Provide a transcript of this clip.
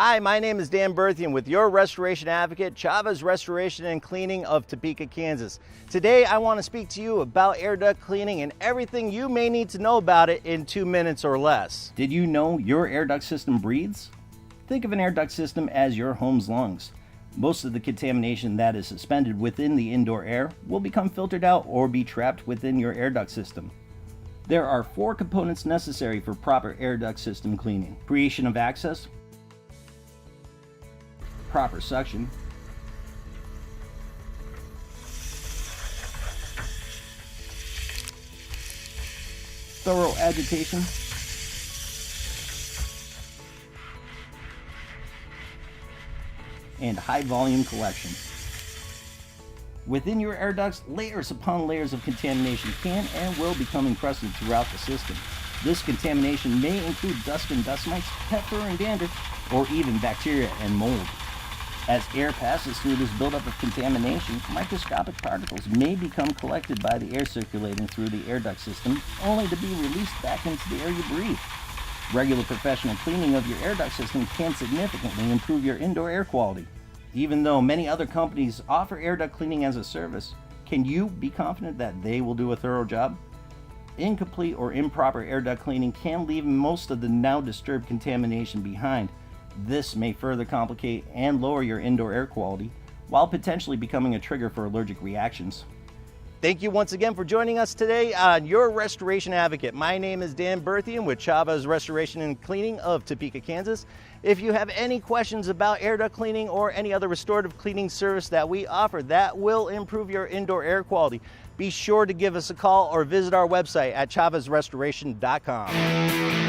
Hi, my name is Dan Berthium with your restoration advocate, Chavez Restoration and Cleaning of Topeka, Kansas. Today, I want to speak to you about air duct cleaning and everything you may need to know about it in 2 minutes or less. Did you know your air duct system breathes? Think of an air duct system as your home's lungs. Most of the contamination that is suspended within the indoor air will become filtered out or be trapped within your air duct system. There are 4 components necessary for proper air duct system cleaning: creation of access, proper suction, thorough agitation, and high volume collection. Within your air ducts, layers upon layers of contamination can and will become encrusted throughout the system. This contamination may include dust and dust mites, pet fur and dander, or even bacteria and mold. As air passes through this buildup of contamination, microscopic particles may become collected by the air circulating through the air duct system, only to be released back into the air you breathe. Regular professional cleaning of your air duct system can significantly improve your indoor air quality. Even though many other companies offer air duct cleaning as a service, can you be confident that they will do a thorough job? Incomplete or improper air duct cleaning can leave most of the now disturbed contamination behind. This may further complicate and lower your indoor air quality, while potentially becoming a trigger for allergic reactions. Thank you once again for joining us today on Your Restoration Advocate. My name is Dan Berthium with Chavez Restoration and Cleaning of Topeka, Kansas. If you have any questions about air duct cleaning or any other restorative cleaning service that we offer that will improve your indoor air quality, be sure to give us a call or visit our website at chavezrestoration.com.